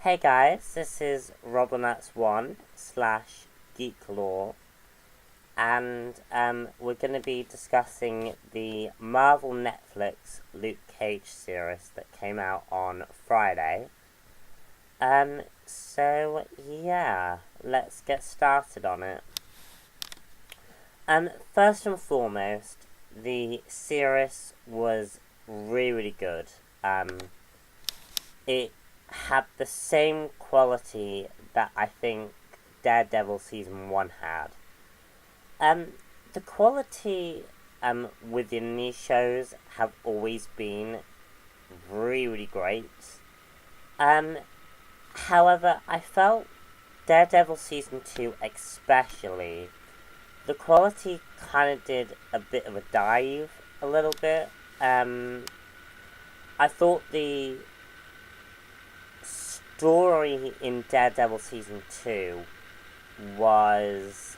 Hey guys, this is Robonuts1 slash Geeklaw, and we're going to be discussing the Marvel Netflix Luke Cage series that came out on Friday. So yeah, let's get started on it. First and foremost, the series was really good. It had the same quality that I think Daredevil Season 1 had. The quality within these shows have always been really great. However, I felt Daredevil Season 2 especially, the quality kind of did a bit of a dive a little bit. I thought the story in Daredevil Season 2 was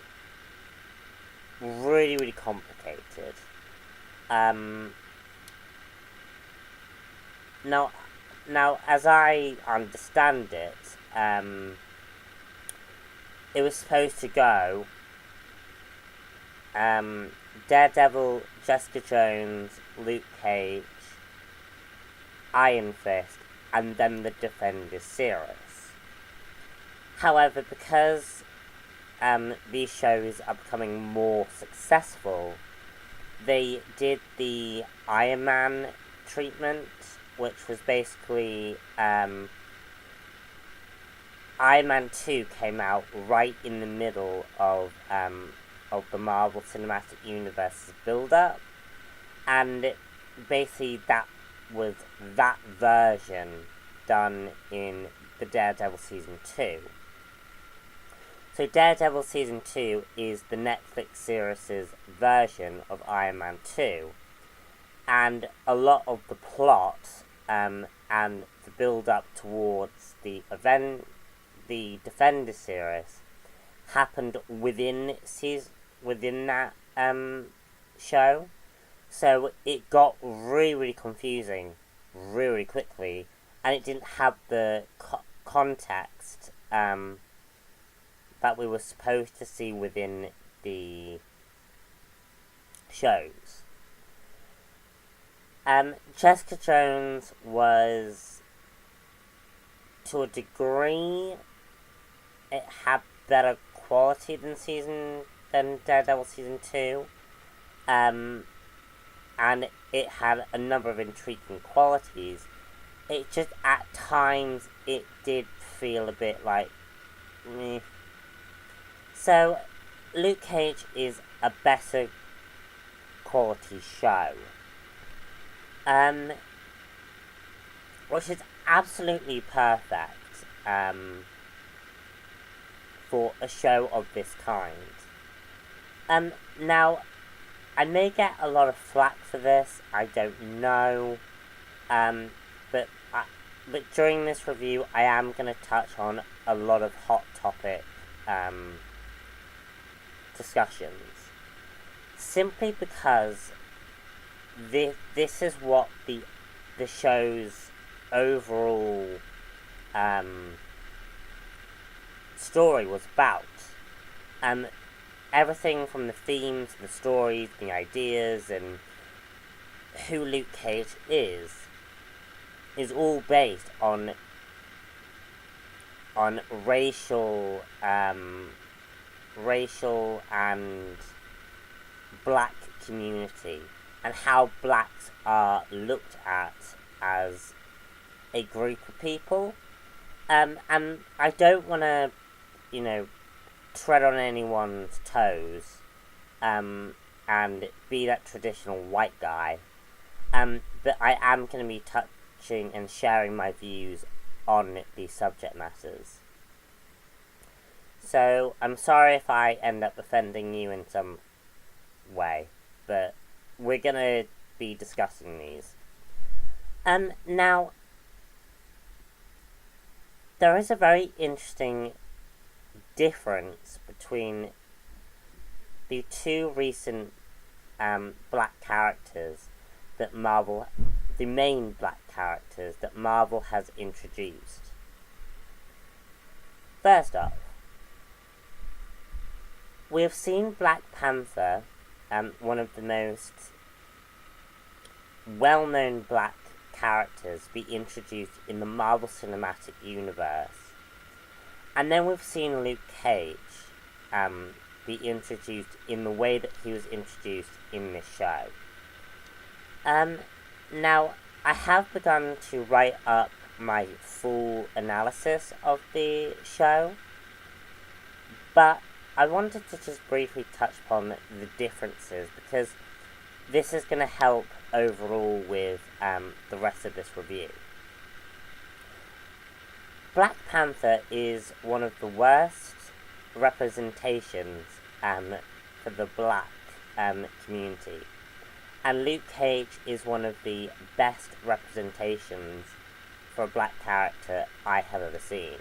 really complicated. Now, as I understand it, it was supposed to go Daredevil, Jessica Jones, Luke Cage, Iron Fist, and then the Defenders series. However, because these shows are becoming more successful, they did the Iron Man treatment, which was basically Iron Man 2 came out right in the middle of the Marvel Cinematic Universe's build-up, and basically that was that version done in the Daredevil Season 2. So Daredevil Season 2 is the Netflix series' version of Iron Man 2, and a lot of the plot and the build-up towards the Defender series happened within that show. So it got really confusing really quickly, and it didn't have the context that we were supposed to see within the shows. Jessica Jones was, to a degree, it had better quality than Daredevil Season 2. And it had a number of intriguing qualities. It just, at times, it did feel a bit like, meh. So, Luke Cage is a better quality show. Which is absolutely perfect, for a show of this kind. Now, I may get a lot of flack for this, I don't know, but during this review I am going to touch on a lot of hot topic discussions, simply because this is what the show's overall story was about. Everything from the themes, the stories, the ideas, and who Luke Cage is all based on racial and black community, and how blacks are looked at as a group of people. And I don't want to, tread on anyone's toes, and be that traditional white guy, but I am going to be touching and sharing my views on these subject matters. So, I'm sorry if I end up offending you in some way, but we're going to be discussing these. Now, there is a very interesting difference between the two recent black characters that Marvel, the main black characters that Marvel has introduced. First off, we have seen Black Panther, one of the most well-known black characters, be introduced in the Marvel Cinematic Universe. And then we've seen Luke Cage be introduced in the way that he was introduced in this show. Now, I have begun to write up my full analysis of the show, but I wanted to just briefly touch upon the differences, because this is going to help overall with the rest of this review. Black Panther is one of the worst representations for the black community, and Luke Cage is one of the best representations for a black character I have ever seen.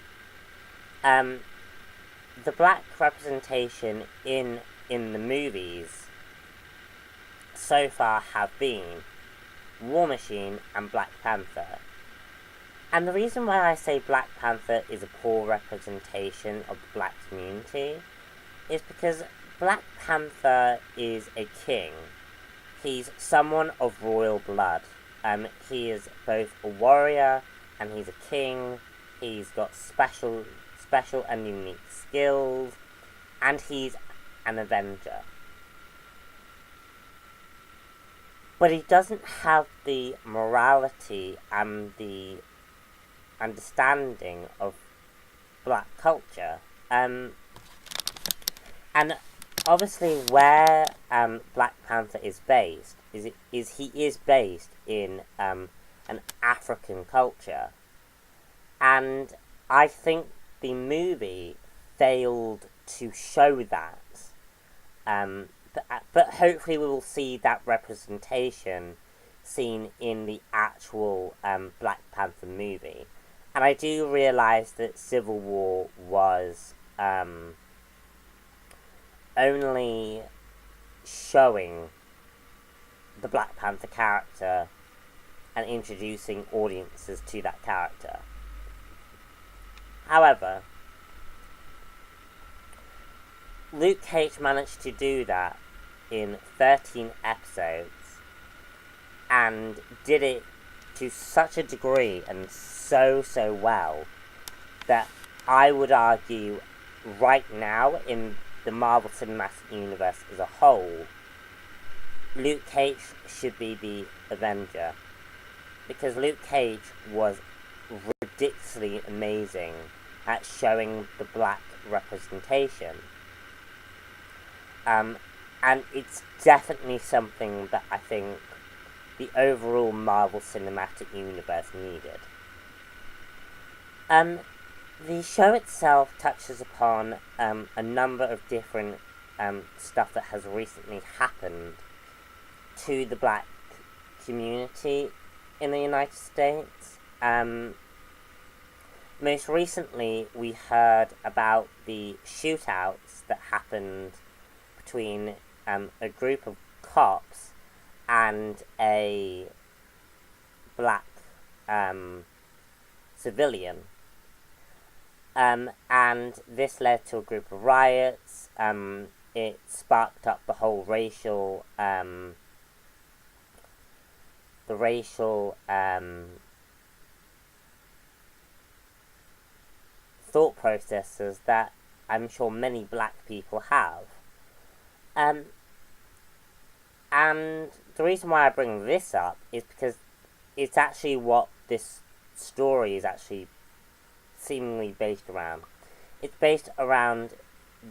The black representation in the movies so far have been War Machine and Black Panther. And the reason why I say Black Panther is a poor representation of the black community is because Black Panther is a king. He's someone of royal blood. He is both a warrior and he's a king. He's got special and unique skills, and he's an Avenger. But he doesn't have the morality and the understanding of black culture. And obviously where Black Panther is based is he is based in an African culture. And I think the movie failed to show that. But hopefully we will see that representation seen in the actual Black Panther movie. And I do realise that Civil War was only showing the Black Panther character and introducing audiences to that character. However, Luke Cage managed to do that in 13 episodes and did it to such a degree and so well that I would argue right now in the Marvel Cinematic Universe as a whole, Luke Cage should be the Avenger, because Luke Cage was ridiculously amazing at showing the black representation. And it's definitely something that I think the overall Marvel Cinematic Universe needed. The show itself touches upon a number of different stuff that has recently happened to the black community in the United States. Most recently, we heard about the shootouts that happened between a group of cops and a black civilian. And this led to a group of riots. It sparked up the whole racial thought processes that I'm sure many black people have. And the reason why I bring this up is because it's actually what this story is actually seemingly based around. It's based around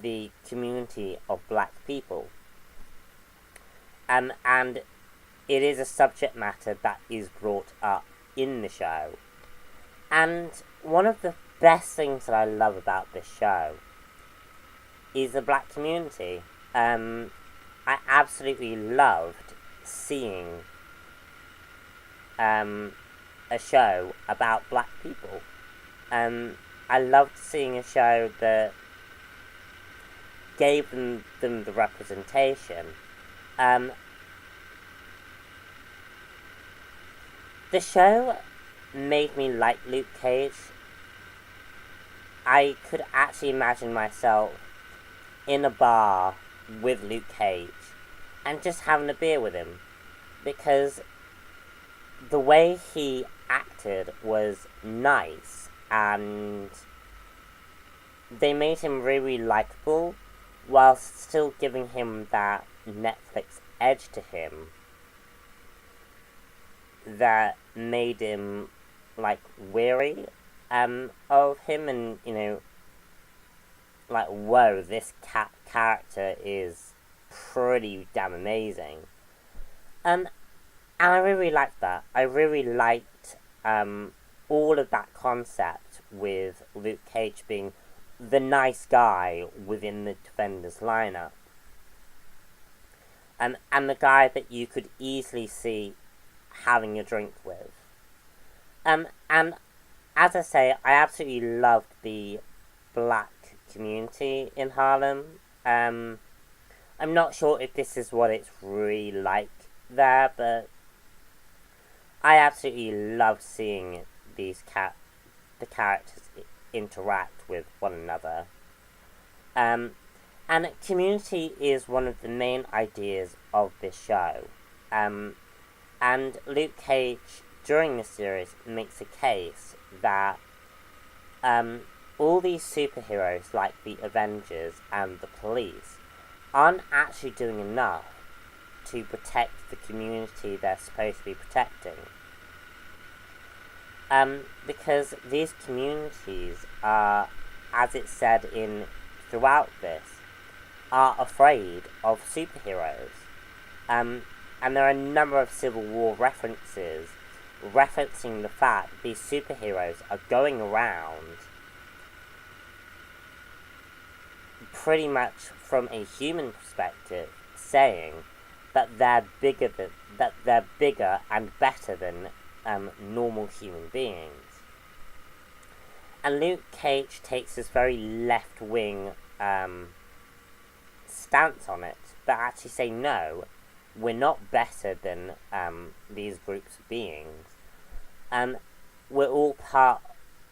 the community of black people. And it is a subject matter that is brought up in the show. And one of the best things that I love about this show is the black community. I absolutely loved seeing a show about black people. I loved seeing a show that gave them the representation. The show made me like Luke Cage I could actually imagine myself in a bar with Luke Cage and just having a beer with him, because the way he acted was nice, and they made him really likable while still giving him that Netflix edge to him that made him like weary of him, and like, whoa, this character is pretty damn amazing. And I really liked that. I really liked all of that concept with Luke Cage being the nice guy within the Defenders lineup. And the guy that you could easily see having a drink with. And as I say, I absolutely loved the black community in Harlem. I'm not sure if this is what it's really like there, but I absolutely love seeing the characters interact with one another. And community is one of the main ideas of this show. And Luke Cage, during the series, makes a case that all these superheroes, like the Avengers and the police, aren't actually doing enough to protect the community they're supposed to be protecting. Because these communities are, as it's said throughout this, are afraid of superheroes. And there are a number of Civil War references referencing the fact these superheroes are going around pretty much from a human perspective saying that they're bigger and better than normal human beings. And Luke Cage takes this very left-wing stance on it, but actually say, no, we're not better than these groups of beings. We're all part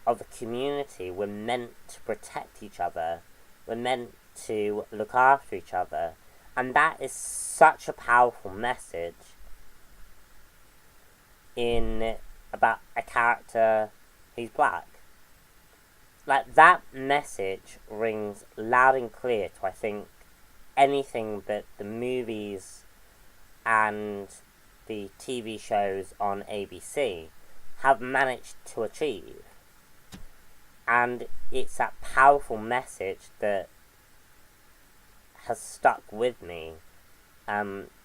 of a community. We're meant to protect each other. We're meant to look after each other. And that is such a powerful message about a character who's black. Like, that message rings loud and clear to, I think, anything that the movies and the TV shows on ABC have managed to achieve. And it's that powerful message that has stuck with me,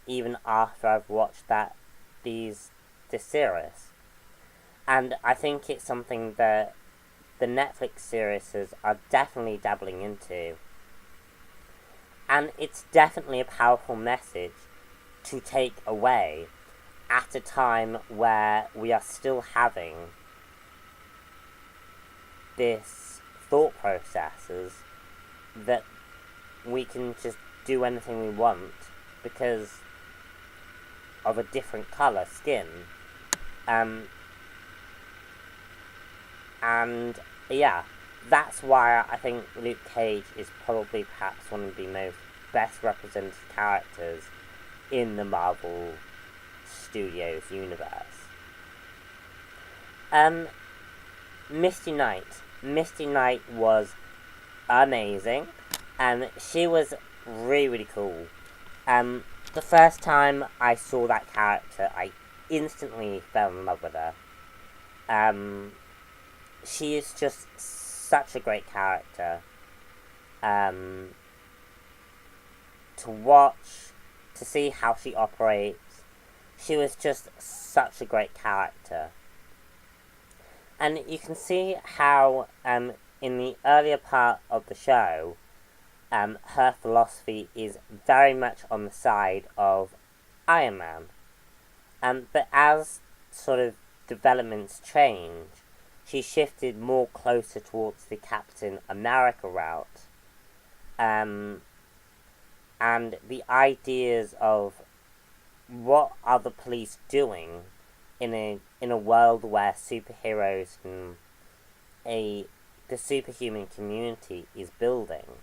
even after I've watched this series. And I think it's something that the Netflix series are definitely dabbling into. And it's definitely a powerful message to take away at a time where we are still having this thought processes that we can just do anything we want because of a different colour skin. And yeah, that's why I think Luke Cage is probably perhaps one of the most best represented characters in the Marvel Studios universe. Misty Knight was amazing, and she was really, really cool. The first time I saw that character, I instantly fell in love with her. She is just such a great character to watch, to see how she operates. She was just such a great character. And you can see how in the earlier part of the show, her philosophy is very much on the side of Iron Man. But as sort of developments change, she shifted more closer towards the Captain America route. And the ideas of what are the police doing in a world where superheroes and a the superhuman community is building.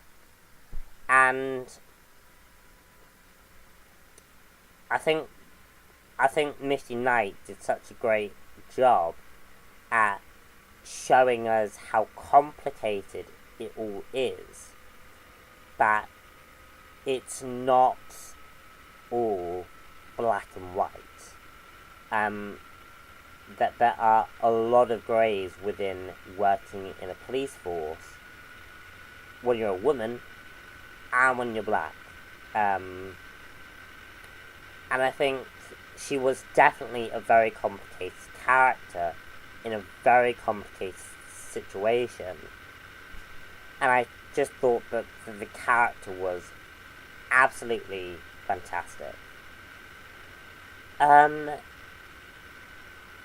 And I think Misty Knight did such a great job at showing us how complicated it all is, that it's not all black and white. That there are a lot of greys within working in a police force when you're a woman and when you're black. And I think she was definitely a very complicated character in a very complicated situation. And I just thought that the character was absolutely fantastic.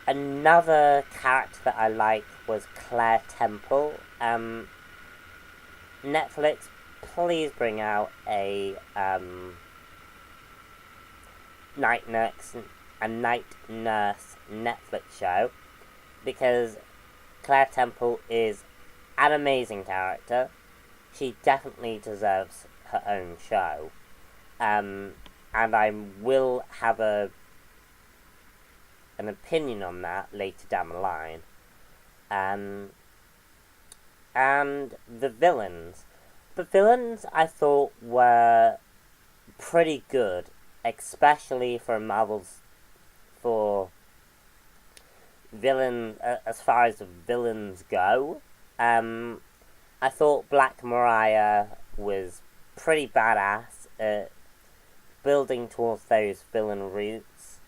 Another character that I liked was Claire Temple. Netflix, please bring out a night nurse Netflix show, because Claire Temple is an amazing character. She definitely deserves her own show. And I will have an opinion on that later down the line. And the villains. The villains I thought were pretty good, especially for villain, as far as the villains go. I thought Black Mariah was pretty badass at building towards those villain routes.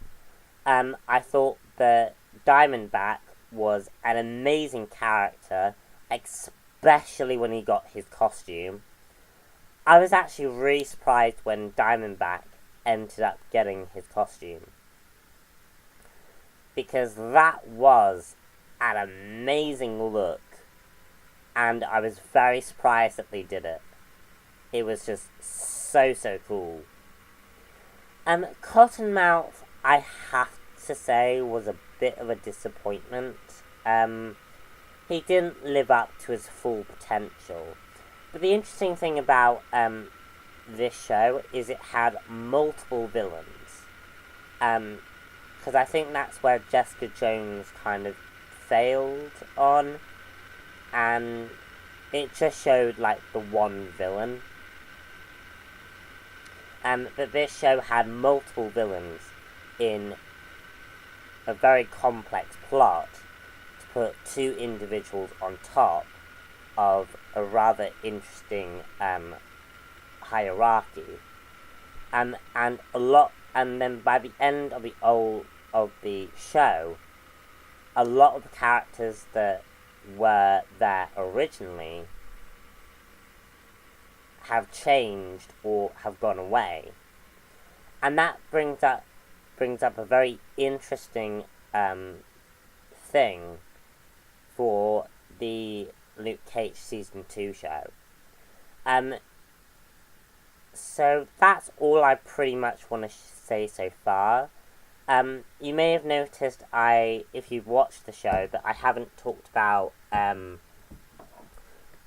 I thought that Diamondback was an amazing character, especially when he got his costume. I was actually really surprised when Diamondback ended up getting his costume, because that was an amazing look, and I was very surprised that they did it. It was just so cool. Cottonmouth, I have to say, was a bit of a disappointment. He didn't live up to his full potential. But the interesting thing about this show is it had multiple villains. Because I think that's where Jessica Jones kind of failed on. And it just showed, like, the one villain. But this show had multiple villains in a very complex plot to put two individuals on top of a rather interesting hierarchy. And then by the end of the show, a lot of the characters that were there originally have changed or have gone away. And that brings up a very interesting thing for the Luke Cage Season 2 show. So that's all I pretty much want to say so far. You may have noticed, if you've watched the show, that I haven't talked about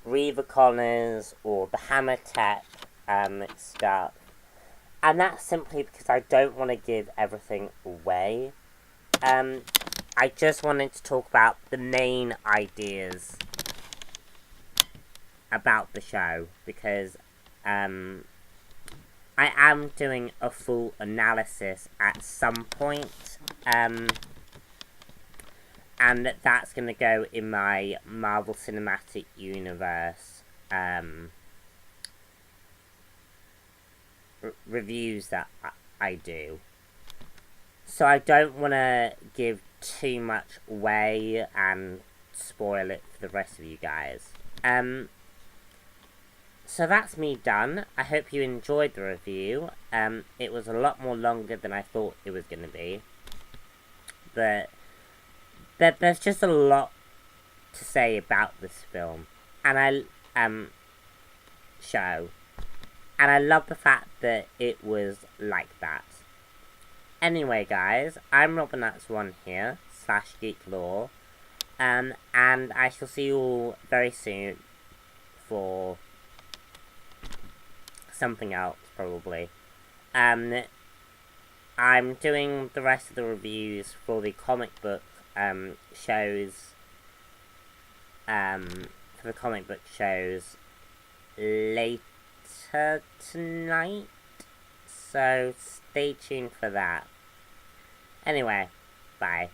Reaver Connors or the Hammer Tech stuff. And that's simply because I don't want to give everything away. I just wanted to talk about the main ideas about the show, because I am doing a full analysis at some point, and that's going to go in my Marvel Cinematic Universe reviews that I do. So I don't want to give too much away and spoil it for the rest of you guys. So that's me done. I hope you enjoyed the review. It was a lot more longer than I thought it was going to be. But there's just a lot to say about this film. And show. And I love the fact that it was like that. Anyway, guys, I'm Robin That's One here, /GeekLore. And I shall see you all very soon for something else, probably. I'm doing the rest of the reviews for the comic book shows. For the comic book shows later tonight, so stay tuned for that. Anyway, bye.